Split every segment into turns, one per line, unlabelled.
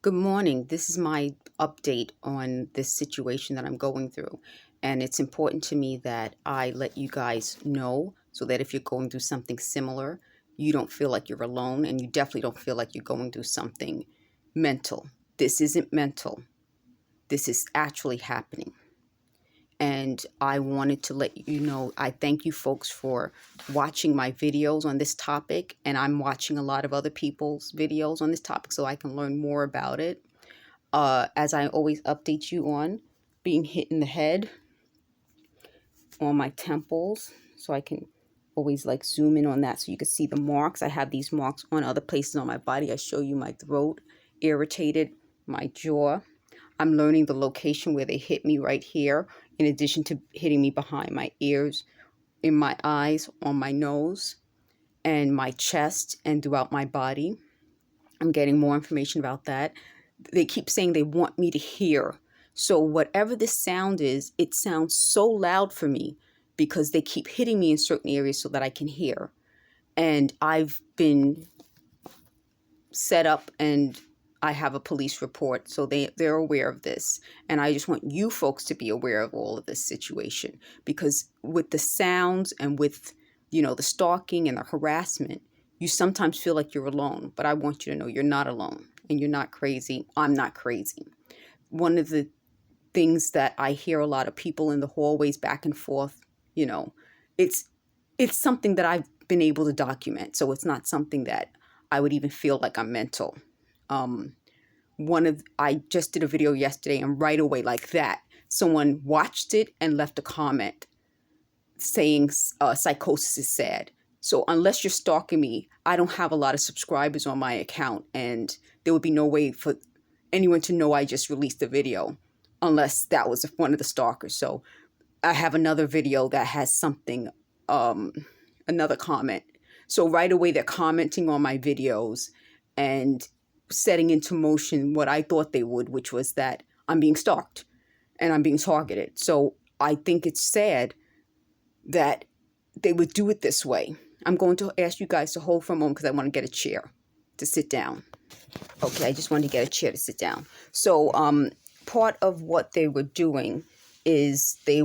Good morning. This is my update on this situation that I'm going through. And it's important to me that I let you guys know so that if you're going through something similar, you don't feel like you're alone and you definitely don't feel like you're going through something mental. This isn't mental. This is actually happening. And I wanted to let you know, I thank you folks for watching my videos on this topic. And I'm watching a lot of other people's videos on this topic so I can learn more about it. As I always update you on being hit in the head on my temples, so I can always like zoom in on that so you can see the marks. I have these marks on other places on my body. I show you my throat, irritated, my jaw. I'm learning the location where they hit me right here, in addition to hitting me behind my ears, in my eyes, on my nose, and my chest, and throughout my body. I'm getting more information about that. They keep saying they want me to hear. So whatever this sound is, it sounds so loud for me because they keep hitting me in certain areas so that I can hear. And I've been set up and I have a police report, so they're aware of this. And I just want you folks to be aware of all of this situation, because with the sounds and with, the stalking and the harassment, you sometimes feel like you're alone. But I want you to know you're not alone and you're not crazy. I'm not crazy. One of the things that I hear a lot of people in the hallways back and forth, it's something that I've been able to document. So it's not something that I would even feel like I'm mental. I just did a video yesterday, and right away, like that, someone watched it and left a comment saying psychosis is sad. So unless you're stalking me, I don't have a lot of subscribers on my account, and there would be no way for anyone to know I just released a video unless that was one of the stalkers. So I have another video that has something, another comment. So right away they're commenting on my videos and setting into motion what I thought they would, which was that I'm being stalked and I'm being targeted. So I think it's sad that they would do it this way. I'm going to ask you guys to hold for a moment because I want to get a chair to sit down. Okay, I just wanted to get a chair to sit down. So part of what they were doing is they're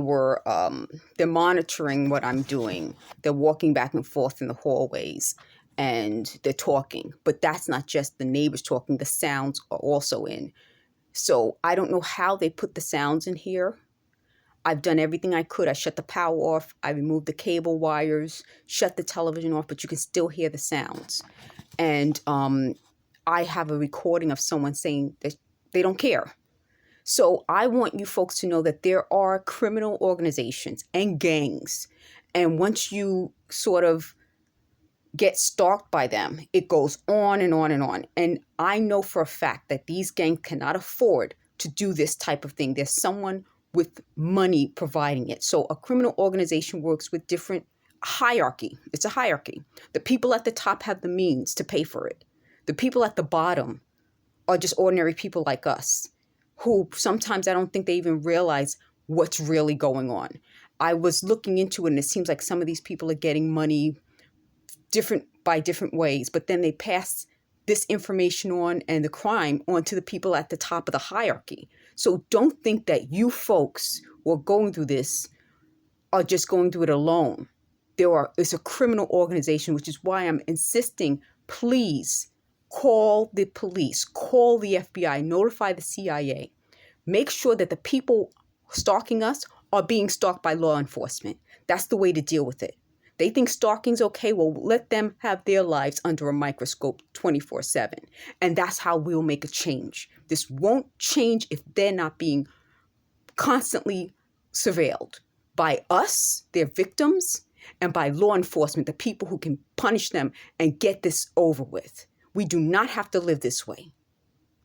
monitoring what I'm doing. They're walking back and forth in the hallways and they're talking. But that's not just the neighbors talking. The sounds are also in. So I don't know how they put the sounds in here. I've done everything I could. I shut the power off. I removed the cable wires, shut the television off, but you can still hear the sounds. And I have a recording of someone saying that they don't care. So I want you folks to know that there are criminal organizations and gangs. And once you sort of get stalked by them, it goes on and on and on. And I know for a fact that these gangs cannot afford to do this type of thing. There's someone with money providing it. So a criminal organization works with different hierarchy. It's a hierarchy. The people at the top have the means to pay for it. The people at the bottom are just ordinary people like us, who sometimes I don't think they even realize what's really going on. I was looking into it, and it seems like some of these people are getting money by different ways, but then they pass this information on and the crime on to the people at the top of the hierarchy. So don't think that you folks who are going through this are just going through it alone. It's a criminal organization, which is why I'm insisting, please call the police, call the FBI, notify the CIA. Make sure that the people stalking us are being stalked by law enforcement. That's the way to deal with it. They think stalking's okay. Well, let them have their lives under a microscope 24/7. And that's how we'll make a change. This won't change if they're not being constantly surveilled by us, their victims, and by law enforcement, the people who can punish them and get this over with. We do not have to live this way.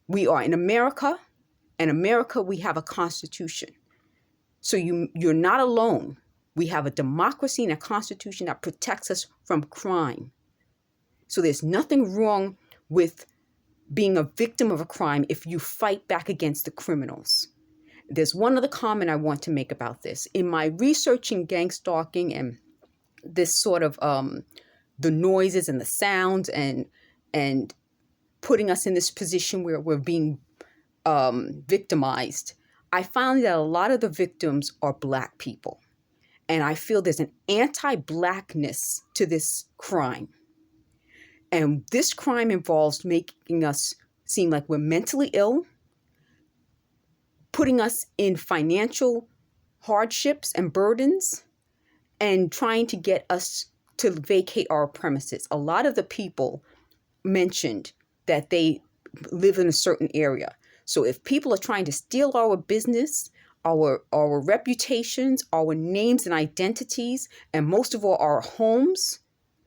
We are in America. In America, we have a constitution. So you're not alone. We have a democracy and a constitution that protects us from crime. So there's nothing wrong with being a victim of a crime if you fight back against the criminals. There's one other comment I want to make about this. In my researching gang stalking and this sort of the noises and the sounds and putting us in this position where we're being victimized, I found that a lot of the victims are Black people. And I feel there's an anti-Blackness to this crime. And this crime involves making us seem like we're mentally ill, putting us in financial hardships and burdens, and trying to get us to vacate our premises. A lot of the people mentioned that they live in a certain area. So if people are trying to steal our business, our reputations, our names and identities, and most of all our homes,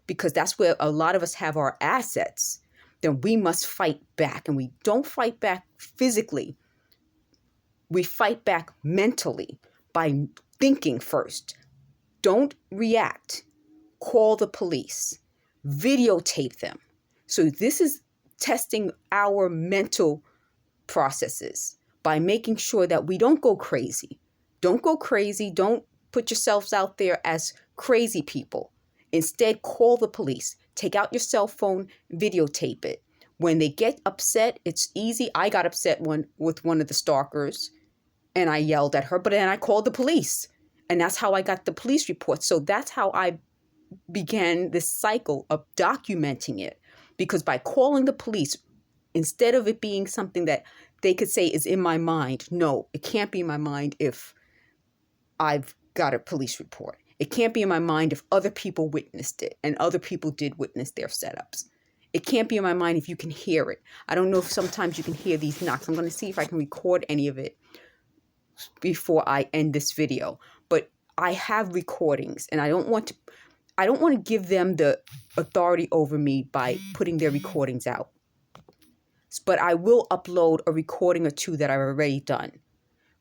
because that's where a lot of us have our assets, then we must fight back. And we don't fight back physically. We fight back mentally by thinking first. Don't react. Call the police. Videotape them. So this is testing our mental processes by making sure that we don't go crazy. Don't go crazy. Don't put yourselves out there as crazy people. Instead, call the police. Take out your cell phone, videotape it. When they get upset, it's easy. I got upset with one of the stalkers and I yelled at her, but then I called the police. And that's how I got the police report. So that's how I began this cycle of documenting it. Because by calling the police, instead of it being something that they could say is in my mind, no, it can't be in my mind if I've got a police report. It can't be in my mind if other people witnessed it, and other people did witness their setups. It can't be in my mind if you can hear it. I don't know if sometimes you can hear these knocks. I'm going to see if I can record any of it before I end this video. But I have recordings, and I don't want to give them the authority over me by putting their recordings out. But I will upload a recording or two that I've already done.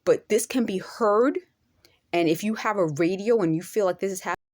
But this can be heard. And if you have a radio and you feel like this is happening,